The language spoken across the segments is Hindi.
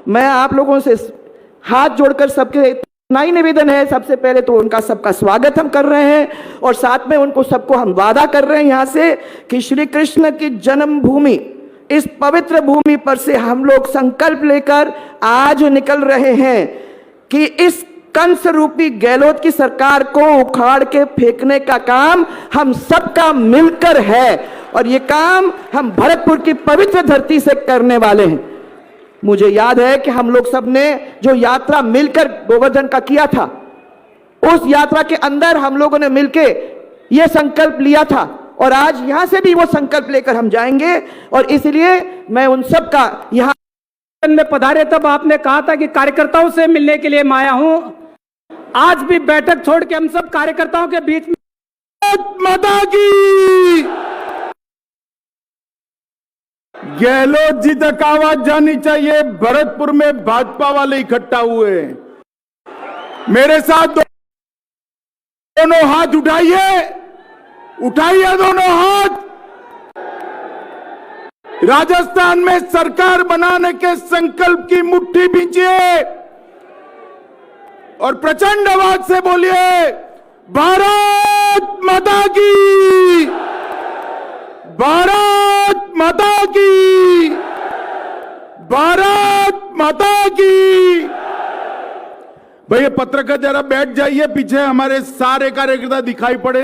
मैं आप लोगों से हाथ जोड़कर सबके इतना ही निवेदन है, सबसे पहले तो उनका सबका स्वागत हम कर रहे हैं और साथ में उनको सबको हम वादा कर रहे हैं यहाँ से कि श्री कृष्ण की जन्मभूमि, इस पवित्र भूमि पर से हम लोग संकल्प लेकर आज निकल रहे हैं कि इस कंस रूपी गहलोत की सरकार को उखाड़ के फेंकने का काम हम सबका मिलकर है और ये काम हम भरतपुर की पवित्र धरती से करने वाले हैं। मुझे याद है कि हम लोग सब ने जो यात्रा मिलकर गोवर्धन का किया था, उस यात्रा के अंदर हम लोगों ने मिलके ये संकल्प लिया था और आज यहां से भी वो संकल्प लेकर हम जाएंगे और इसलिए मैं उन सब का यहां में पधारे तब आपने कहा था कि कार्यकर्ताओं से मिलने के लिए मैं आया हूं। आज भी बैठक छोड़ के हम सब कार्यकर्ताओं के बीच में माता की गहलोत जी तक आवाज जानी चाहिए। भरतपुर में भाजपा वाले इकट्ठा हुए हैं, मेरे साथ दोनों हाथ उठाइए, उठाइए दोनों हाथ। राजस्थान में सरकार बनाने के संकल्प की मुट्ठी भींचिए और प्रचंड आवाज से बोलिए भारत माता की, भारत माता की, भारत माता की। भैया पत्रकार जरा बैठ जाइए, पीछे हमारे सारे कार्यकर्ता दिखाई पड़े।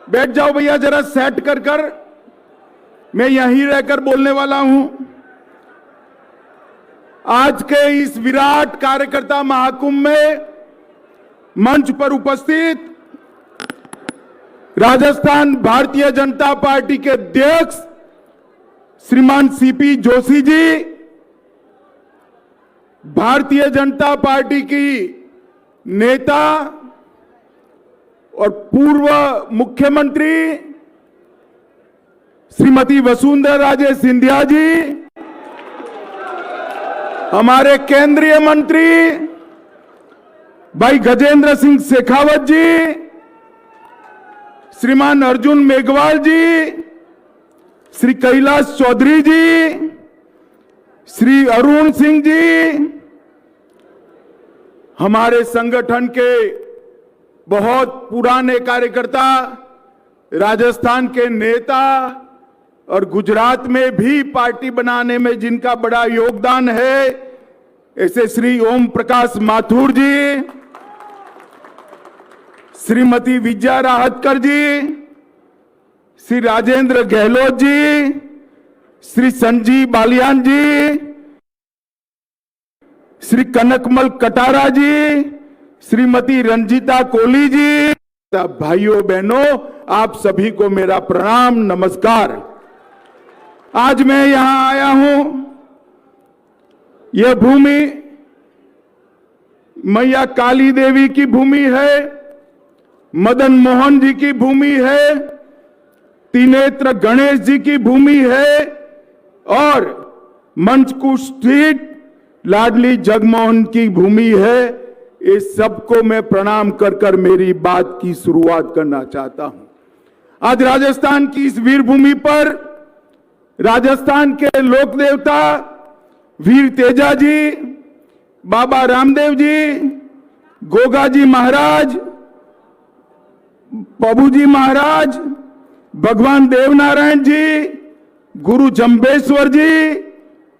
बैठ जाओ भैया, जरा सेट कर मैं यहीं रहकर बोलने वाला हूं। आज के इस विराट कार्यकर्ता महाकुंभ में मंच पर उपस्थित राजस्थान भारतीय जनता पार्टी के अध्यक्ष श्रीमान सीपी जोशी जी, भारतीय जनता पार्टी की नेता और पूर्व मुख्यमंत्री श्रीमती वसुंधरा राजे सिंधिया जी, हमारे केंद्रीय मंत्री भाई गजेंद्र सिंह शेखावत जी, श्रीमान अर्जुन मेघवाल जी, श्री कैलाश चौधरी जी, श्री अरुण सिंह जी, हमारे संगठन के बहुत पुराने कार्यकर्ता, राजस्थान के नेता और गुजरात में भी पार्टी बनाने में जिनका बड़ा योगदान है, ऐसे श्री ओम प्रकाश माथुर जी, श्रीमती विजया राहतकर जी, श्री राजेंद्र गहलोत जी, श्री संजीव बालियान जी, श्री कनकमल कटारा जी, श्रीमती रंजीता कोहली जी। भाइयों बहनों, आप सभी को मेरा प्रणाम, नमस्कार। आज मैं यहां आया हूं, यह भूमि मैया काली देवी की भूमि है, मदन मोहन जी की भूमि है, त्रिनेत्र गणेश जी की भूमि है और मंचकुश स्थित लाडली जगमोहन की भूमि है। इस सबको मैं प्रणाम कर मेरी बात की शुरुआत करना चाहता हूं। आज राजस्थान की इस वीर भूमि पर राजस्थान के लोक देवता वीर तेजा जी, बाबा रामदेव जी, गोगा जी महाराज, बाबू जी महाराज, भगवान देवनारायण जी, गुरु जंबेश्वर जी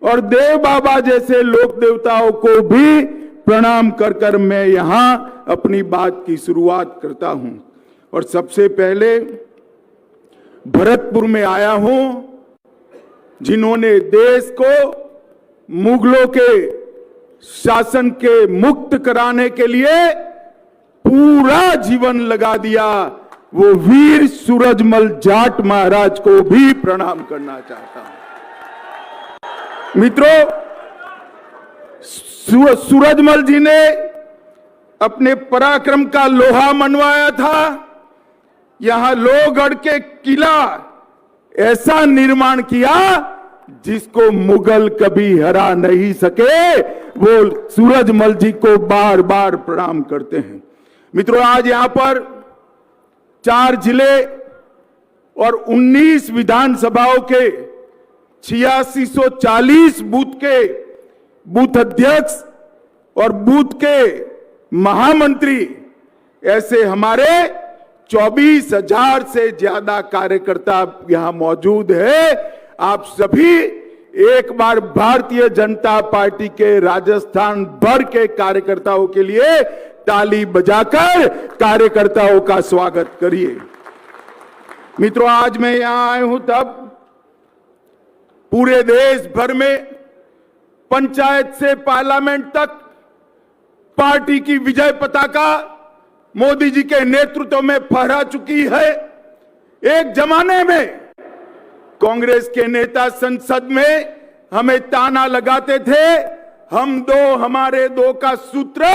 और देव बाबा जैसे लोक देवताओं को भी प्रणाम कर मैं यहां अपनी बात की शुरुआत करता हूं। और सबसे पहले भरतपुर में आया हूं, जिन्होंने देश को मुगलों के शासन के मुक्त कराने के लिए पूरा जीवन लगा दिया, वो वीर सूरजमल जाट महाराज को भी प्रणाम करना चाहता हूं। मित्रों, सूरजमल जी ने अपने पराक्रम का लोहा मनवाया था। यहां लोहगढ़ के किला ऐसा निर्माण किया जिसको मुगल कभी हरा नहीं सके। वो सूरजमल जी को बार बार प्रणाम करते हैं। मित्रों, आज यहां पर 4 जिले और 19 विधानसभाओं के 8640 बूथ के बूथ अध्यक्ष और बूथ के महामंत्री, ऐसे हमारे 24,000 से ज्यादा कार्यकर्ता यहां मौजूद है। आप सभी एक बार भारतीय जनता पार्टी के राजस्थान भर के कार्यकर्ताओं के लिए ताली बजाकर कार्यकर्ताओं का स्वागत करिए। मित्रों, आज मैं यहां आया हूं तब पूरे देश भर में पंचायत से पार्लियामेंट तक पार्टी की विजय पताका मोदी जी के नेतृत्व में फहरा चुकी है। एक जमाने में कांग्रेस के नेता संसद में हमें ताना लगाते थे, हम दो हमारे दो का सूत्र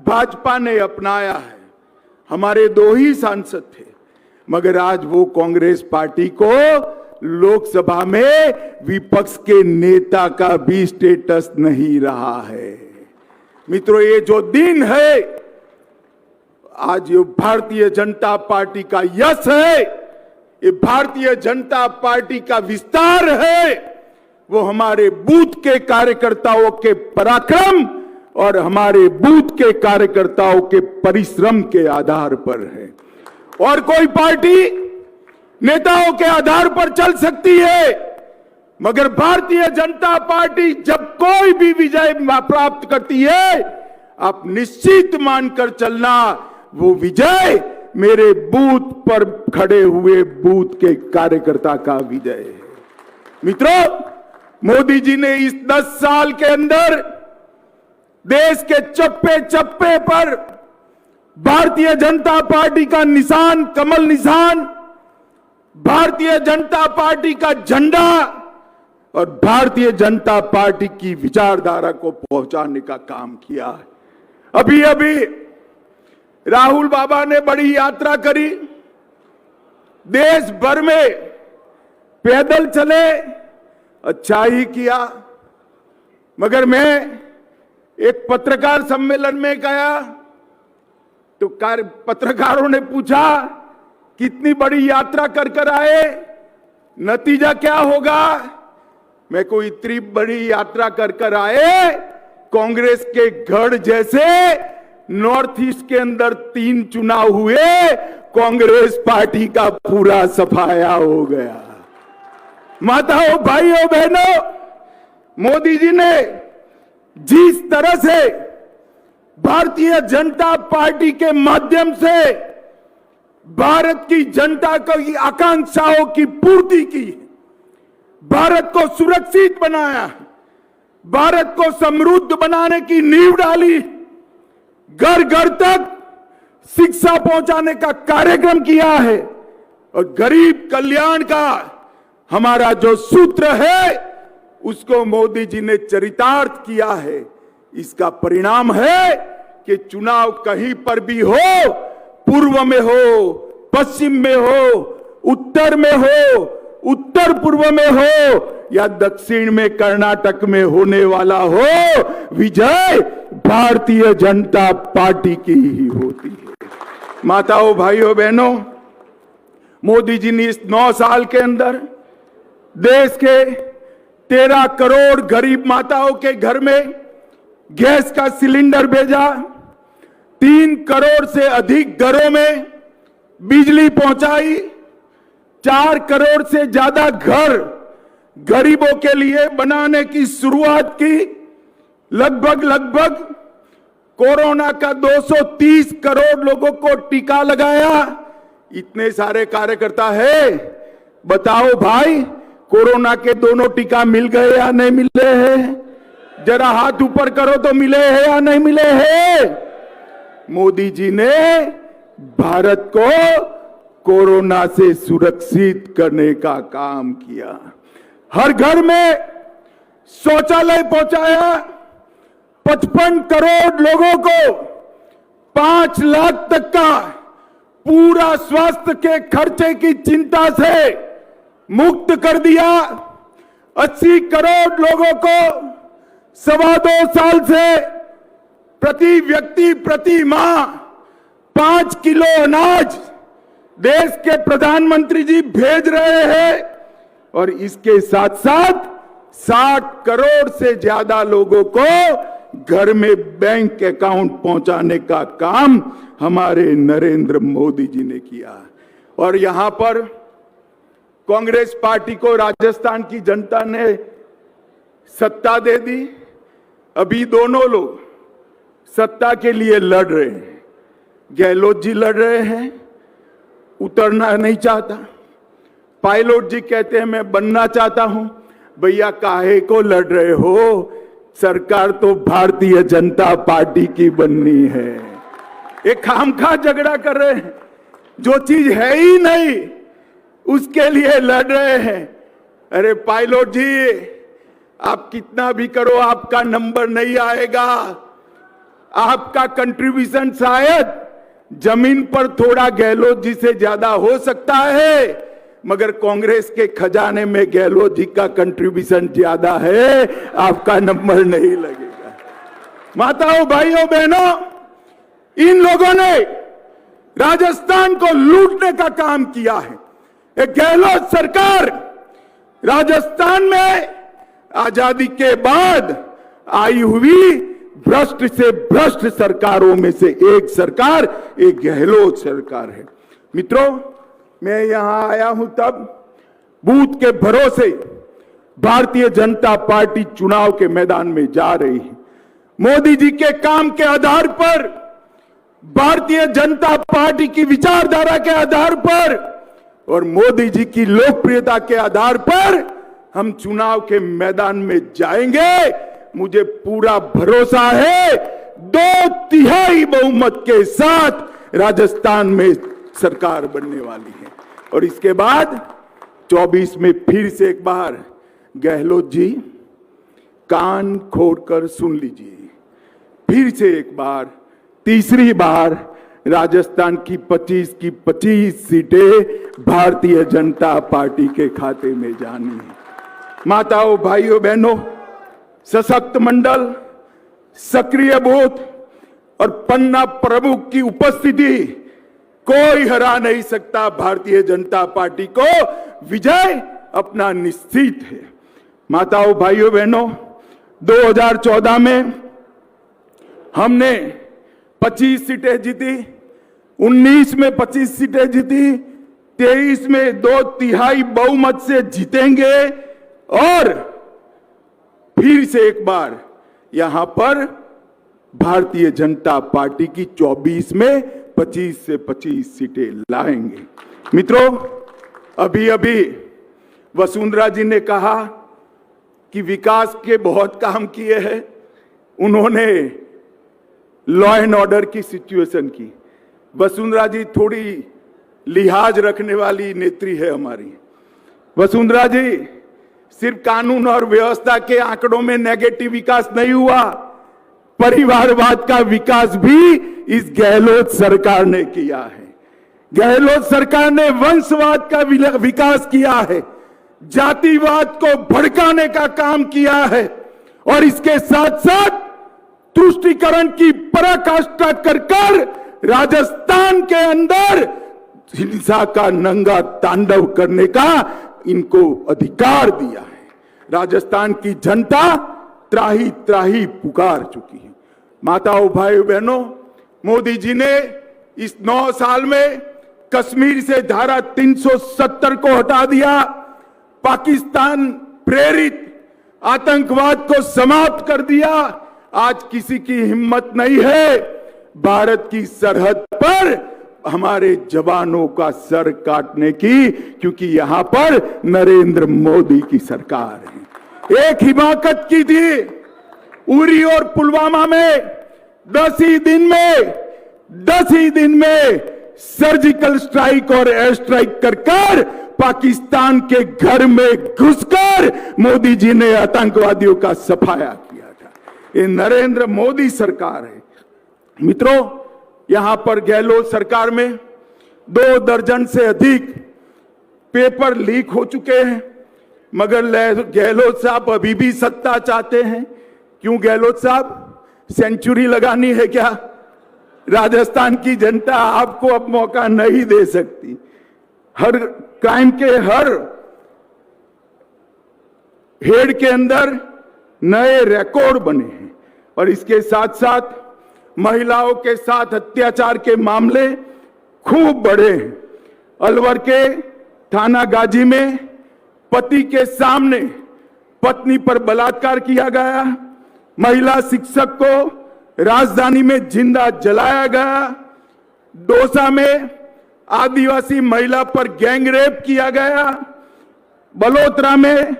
भाजपा ने अपनाया है। हमारे 2 ही सांसद थे, मगर आज वो कांग्रेस पार्टी को लोकसभा में विपक्ष के नेता का भी स्टेटस नहीं रहा है। मित्रों, ये जो दिन है, आज ये भारतीय जनता पार्टी का यश है, ये भारतीय जनता पार्टी का विस्तार है, वो हमारे बूथ के कार्यकर्ताओं के पराक्रम और हमारे बूथ के कार्यकर्ताओं के परिश्रम के आधार पर है। और कोई पार्टी नेताओं के आधार पर चल सकती है, मगर भारतीय जनता पार्टी जब कोई भी विजय प्राप्त करती है, आप निश्चित मानकर चलना, वो विजय मेरे बूथ पर खड़े हुए बूथ के कार्यकर्ता का विजय है। मित्रों, मोदी जी ने इस 10 साल के अंदर देश के चप्पे चप्पे पर भारतीय जनता पार्टी का निशान, कमल निशान, भारतीय जनता पार्टी का झंडा और भारतीय जनता पार्टी की विचारधारा को पहुंचाने का काम किया है। अभी अभी राहुल बाबा ने बड़ी यात्रा करी, देश भर में पैदल चले, अच्छा ही किया। मगर मैं एक पत्रकार सम्मेलन में गया तो पत्रकारों ने पूछा, कितनी बड़ी यात्रा कर कर आए, नतीजा क्या होगा? मैं कोई इतनी बड़ी यात्रा कर कर आए, कांग्रेस के गढ़ जैसे नॉर्थ ईस्ट के अंदर 3 चुनाव हुए, कांग्रेस पार्टी का पूरा सफाया हो गया। माताओं, भाइयों, बहनों, मोदी जी ने जिस तरह से भारतीय जनता पार्टी के माध्यम से भारत की जनता की आकांक्षाओं की पूर्ति की, भारत को सुरक्षित बनाया, भारत को समृद्ध बनाने की नींव डाली, घर घर तक शिक्षा पहुंचाने का कार्यक्रम किया है और गरीब कल्याण का हमारा जो सूत्र है उसको मोदी जी ने चरितार्थ किया है। इसका परिणाम है कि चुनाव कहीं पर भी हो, पूर्व में हो, पश्चिम में हो, उत्तर में हो, उत्तर पूर्व में हो या दक्षिण में, कर्नाटक में होने वाला हो, विजय भारतीय जनता पार्टी की ही होती है। माताओं, भाइयों, बहनों, मोदी जी ने इस 9 साल के अंदर देश के 13 करोड़ गरीब माताओं के घर में गैस का सिलेंडर भेजा, 3 करोड़ से अधिक घरों में बिजली पहुंचाई, 4 करोड़ से ज्यादा घर गरीबों के लिए बनाने की शुरुआत की, लगभग कोरोना का 230 करोड़ लोगों को टीका लगाया। इतने सारे कार्यकर्ता है, बताओ भाई, कोरोना के दोनों टीका मिल गए या नहीं मिले हैं? जरा हाथ ऊपर करो तो मिले हैं या नहीं मिले हैं? मोदी जी ने भारत को कोरोना से सुरक्षित करने का काम किया। हर घर में शौचालय पहुंचाया, 55 करोड़ लोगों को 5 लाख तक का पूरा स्वास्थ्य के खर्चे की चिंता से मुक्त कर दिया। 80 करोड़ लोगों को 2.25 साल से प्रति व्यक्ति प्रति माह 5 किलो अनाज देश के प्रधानमंत्री जी भेज रहे हैं और इसके साथ साथ 60 करोड़ से ज्यादा लोगों को घर में बैंक अकाउंट पहुंचाने का काम हमारे नरेंद्र मोदी जी ने किया। और यहां पर कांग्रेस पार्टी को राजस्थान की जनता ने सत्ता दे दी। अभी दोनों लोग सत्ता के लिए लड़ रहे हैं। गहलोत जी लड़ रहे हैं, उतरना नहीं चाहता। पायलट जी कहते हैं मैं बनना चाहता हूं। भैया काहे को लड़ रहे हो? सरकार तो भारतीय जनता पार्टी की बननी है। एक खामखा झगड़ा कर रहे हैं, जो चीज है ही नहीं उसके लिए लड़ रहे हैं। अरे पायलट जी, आप कितना भी करो आपका नंबर नहीं आएगा। आपका कंट्रीब्यूशन शायद जमीन पर थोड़ा गहलोत जी से ज्यादा हो सकता है, मगर कांग्रेस के खजाने में गहलोत जी का कंट्रीब्यूशन ज्यादा है, आपका नंबर नहीं लगेगा। माताओं, भाइयों, बहनों, इन लोगों ने राजस्थान को लूटने का काम किया है। एक गहलोत सरकार राजस्थान में आजादी के बाद आई हुई भ्रष्ट से भ्रष्ट सरकारों में से एक सरकार एक गहलोत सरकार है। मित्रों, मैं यहां आया हूं तब बूथ के भरोसे भारतीय जनता पार्टी चुनाव के मैदान में जा रही है। मोदी जी के काम के आधार पर, भारतीय जनता पार्टी की विचारधारा के आधार पर और मोदी जी की लोकप्रियता के आधार पर हम चुनाव के मैदान में जाएंगे। मुझे पूरा भरोसा है 2/3 बहुमत के साथ राजस्थान में सरकार बनने वाली है। और इसके बाद 24 में फिर से एक बार गहलोत जी कान खोलकर सुन लीजिए, फिर से एक बार, तीसरी बार राजस्थान की 25 सीटें भारतीय जनता पार्टी के खाते में जानी है। माताओं, भाइयों, बहनों, सशक्त मंडल, सक्रिय बूथ और पन्ना प्रमुख की उपस्थिति कोई हरा नहीं सकता। भारतीय जनता पार्टी को विजय अपना निश्चित है। माताओं, भाइयों, बहनों, 2014 में हमने 25 सीटें जीती, 19 में 25 सीटें जीती, 23 में 2/3 बहुमत से जीतेंगे और फिर से एक बार यहां पर भारतीय जनता पार्टी की 24 में 25 से 25 सीटें लाएंगे। मित्रों, अभी अभी वसुंधरा जी ने कहा कि विकास के बहुत काम किए हैं। उन्होंने लॉ एंड ऑर्डर की सिचुएशन की। वसुंधरा जी थोड़ी लिहाज रखने वाली नेत्री है हमारी। वसुंधरा जी, सिर्फ कानून और व्यवस्था के आंकड़ों में नेगेटिव विकास नहीं हुआ, परिवारवाद का विकास भी इस गहलोत सरकार ने किया है। गहलोत सरकार ने वंशवाद का विकास किया है, जातिवाद को भड़काने का काम किया है और इसके साथ साथ तुष्टीकरण की पराकाष्ठा कर राजस्थान के अंदर हिंसा का नंगा तांडव करने का इनको अधिकार दिया है। राजस्थान की जनता त्राही त्राही पुकार चुकी है। माताओं, भाइयों, बहनों, मोदी जी ने इस 9 साल में कश्मीर से धारा 370 को हटा दिया, पाकिस्तान प्रेरित आतंकवाद को समाप्त कर दिया। आज किसी की हिम्मत नहीं है भारत की सरहद पर हमारे जवानों का सर काटने की, क्योंकि यहां पर नरेंद्र मोदी की सरकार है। एक हिमाकत की थी उरी और पुलवामा में 10 ही दिन में सर्जिकल स्ट्राइक और एयर स्ट्राइक कर पाकिस्तान के घर में घुसकर मोदी जी ने आतंकवादियों का सफाया किया था। ये नरेंद्र मोदी सरकार है। मित्रों, यहां पर गहलोत सरकार में 2 दर्जन से अधिक पेपर लीक हो चुके हैं, मगर गहलोत साहब अभी भी सत्ता चाहते हैं। क्यों गहलोत साहब, सेंचुरी लगानी है क्या? राजस्थान की जनता आपको अब मौका नहीं दे सकती। हर क्राइम के हर हेड के अंदर नए रिकॉर्ड बने हैं और इसके साथ साथ महिलाओं के साथ अत्याचार के मामले खूब बढ़े हैं। अलवर के थाना गाजी में पति के सामने पत्नी पर बलात्कार किया गया, महिला शिक्षक को राजधानी में जिंदा जलाया गया, दौसा में आदिवासी महिला पर गैंगरेप किया गया, बलोत्रा में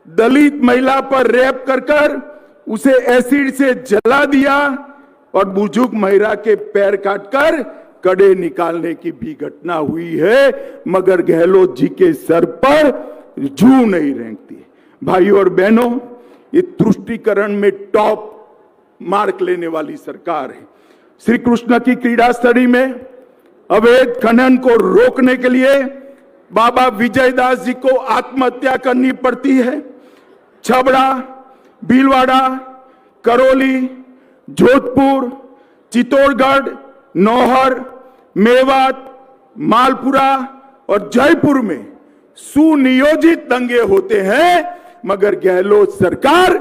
दलित महिला पर रेप कर उसे एसिड से जला दिया और बुजुर्ग महिला के पैर काटकर कड़े निकालने की भी घटना हुई है, मगर गहलोत जी के सर पर जू नहीं रेंगती। भाइयों और बहनों, ये तुष्टीकरण में टॉप मार्क लेने वाली सरकार है। श्री कृष्ण की क्रीड़ा स्थली में अवैध खनन को रोकने के लिए बाबा विजयदास जी को आत्महत्या करनी पड़ती है। छबड़ा, भीलवाड़ा, करौली, जोधपुर, चित्तौड़गढ़, नौहर, मेवात, मालपुरा और जयपुर में सुनियोजित दंगे होते हैं, मगर गहलोत सरकार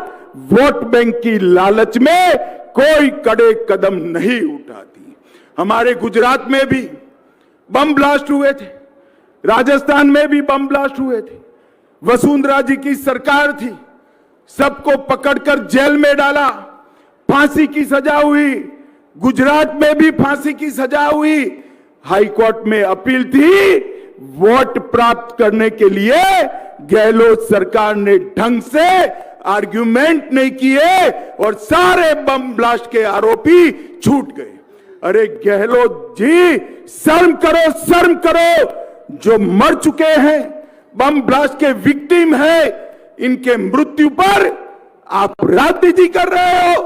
वोट बैंक की लालच में कोई कड़े कदम नहीं उठाती। हमारे गुजरात में भी बम ब्लास्ट हुए थे, राजस्थान में भी बम ब्लास्ट हुए थे। वसुंधरा जी की सरकार थी, सबको पकड़कर जेल में डाला, फांसी की सजा हुई। गुजरात में भी फांसी की सजा हुई। हाई कोर्ट में अपील थी। वोट प्राप्त करने के लिए गहलोत सरकार ने ढंग से आर्ग्यूमेंट नहीं किए और सारे बम ब्लास्ट के आरोपी छूट गए। अरे गहलोत जी, शर्म करो, शर्म करो। जो मर चुके हैं, बम ब्लास्ट के विक्टिम है, इनके मृत्यु पर आप राजनीति कर रहे हो,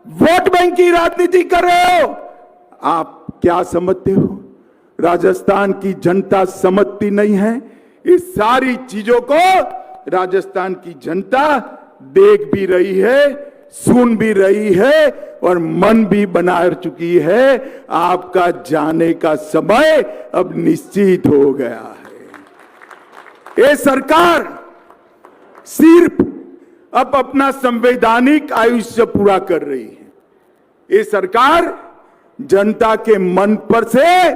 वोट बैंक की राजनीति कर रहे हो। आप क्या समझते हो? राजस्थान की जनता समझती नहीं है। इस सारी चीजों को राजस्थान की जनता देख भी रही है, सुन भी रही है और मन भी बना चुकी है। आपका जाने का समय अब निश्चित हो गया है। ये सरकार सिर्फ अब अपना संवैधानिक आयुष्य पूरा कर रही है। ये सरकार जनता के मन पर से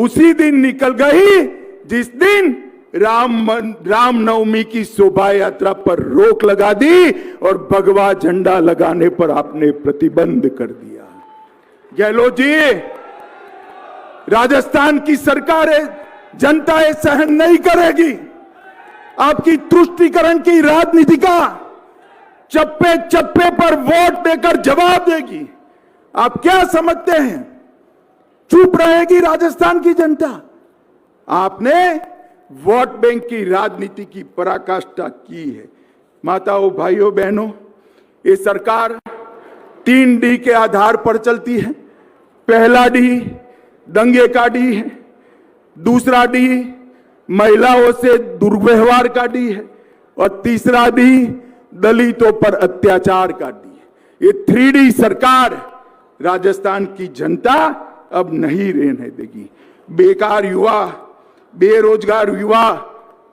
उसी दिन निकल गई जिस दिन रामनवमी की शोभा यात्रा पर रोक लगा दी और भगवा झंडा लगाने पर आपने प्रतिबंध कर दिया। गहलोत जी, राजस्थान की सरकार है, जनता ये सहन नहीं करेगी। आपकी तुष्टीकरण की राजनीति का चप्पे चप्पे पर वोट देकर जवाब देगी। आप क्या समझते हैं चुप रहेगी राजस्थान की जनता? आपने वोट बैंक की राजनीति की पराकाष्ठा की है। माताओं, भाइयों, बहनों, ये सरकार 3 डी के आधार पर चलती है। पहला डी दंगे का डी है, दूसरा डी महिलाओं से दुर्व्यवहार का डी है और तीसरा डी दलितों पर अत्याचार का डी है। ये 3D सरकार राजस्थान की जनता अब नहीं रहने देगी। बेकार युवा, बेरोजगार युवा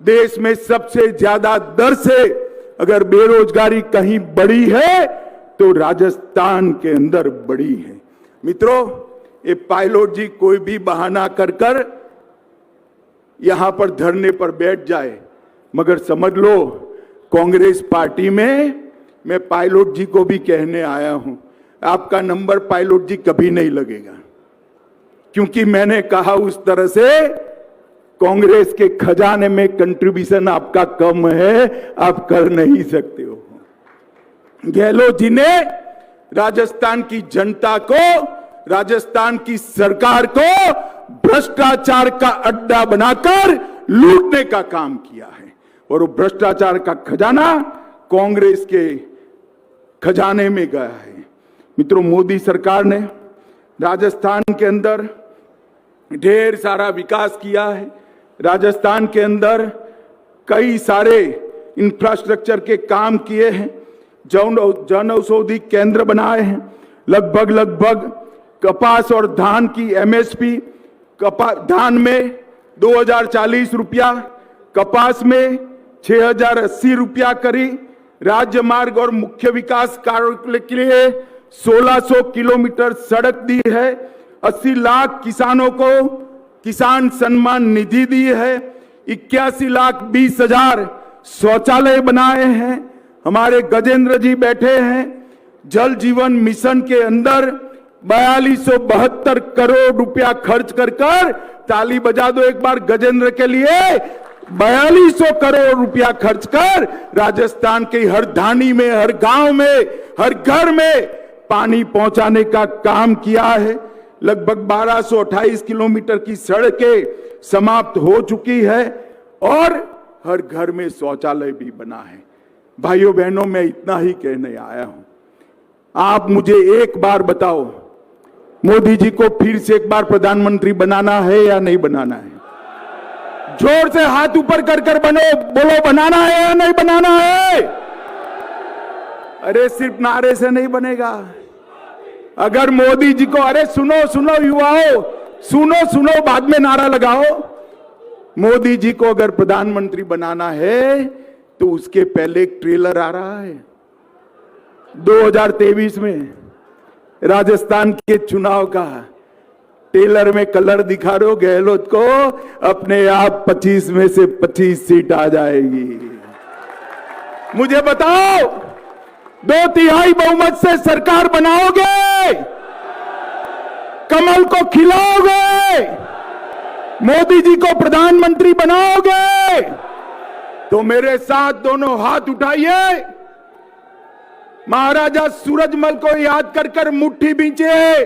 देश में सबसे ज्यादा दर से अगर बेरोजगारी कहीं बढ़ी है तो राजस्थान के अंदर बढ़ी है। मित्रों, ये पायलट जी कोई भी बहाना कर यहां पर धरने पर बैठ जाए, मगर समझ लो कांग्रेस पार्टी में मैं पायलट जी को भी कहने आया हूं, आपका नंबर पायलट जी कभी नहीं लगेगा, क्योंकि मैंने कहा उस तरह से कांग्रेस के खजाने में कंट्रीब्यूशन आपका कम है, आप कर नहीं सकते हो। गहलोत जी ने राजस्थान की जनता को, राजस्थान की सरकार को भ्रष्टाचार का अड्डा बनाकर लूटने का काम किया है और वो भ्रष्टाचार का खजाना कांग्रेस के खजाने में गया है। मित्रों, मोदी सरकार ने राजस्थान के अंदर ढेर सारा विकास किया है। राजस्थान के अंदर कई सारे इंफ्रास्ट्रक्चर के काम किए हैं, जन औषधि केंद्र बनाए हैं। लगभग कपास और धान की एमएसपी, धान में 2040 रुपया, कपास में 6080 रुपया करी, राज्य मार्ग और मुख्य विकास कार्यों के लिए 1600 किलोमीटर सड़क दी है, 80 लाख किसानों को किसान सम्मान निधि दी है, 81,20,000 शौचालय बनाए हैं। हमारे गजेंद्र जी बैठे हैं, जल जीवन मिशन के अंदर 4272 करोड़ रुपया खर्च कर ताली बजा दो एक बार गजेंद्र के लिए। 4200 करोड़ रुपया खर्च कर राजस्थान के हर धानी में, हर गांव में, हर घर में पानी पहुंचाने का काम किया है। लगभग 1228 किलोमीटर की सड़कें समाप्त हो चुकी है और हर घर में शौचालय भी बना है। भाइयों बहनों, मैं इतना ही कहने आया हूं। आप मुझे एक बार बताओ, मोदी जी को फिर से एक बार प्रधानमंत्री बनाना है या नहीं बनाना है? जोर से हाथ ऊपर कर कर बोलो, बनाना है या नहीं बनाना है? अरे सिर्फ नारे से नहीं बनेगा। अगर मोदी जी को, अरे सुनो सुनो युवाओं, सुनो बाद में नारा लगाओ। मोदी जी को अगर प्रधानमंत्री बनाना है तो उसके पहले एक ट्रेलर आ रहा है। 2023 में राजस्थान के चुनाव का ट्रेलर में कलर दिखा रहे हो गहलोत को, अपने आप 25 में से 25 सीट आ जाएगी। मुझे बताओ, 2/3 बहुमत से सरकार बनाओगे? कमल को खिलाओगे? मोदी जी को प्रधानमंत्री बनाओगे? तो मेरे साथ दोनों हाथ उठाइए, महाराजा सूरजमल को याद कर कर मुट्ठी बींचे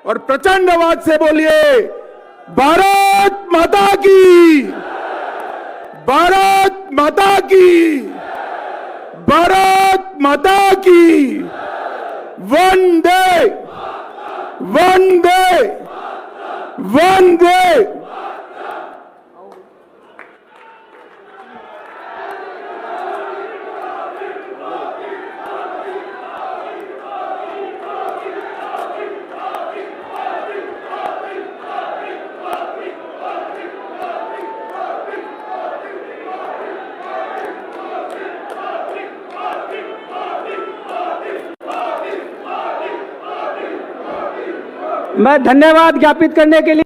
और प्रचंड आवाज से बोलिए, भारत माता की, भारत माता की, भारत माता की, वंदे वंदे वंदे। मैं धन्यवाद ज्ञापित करने के लिए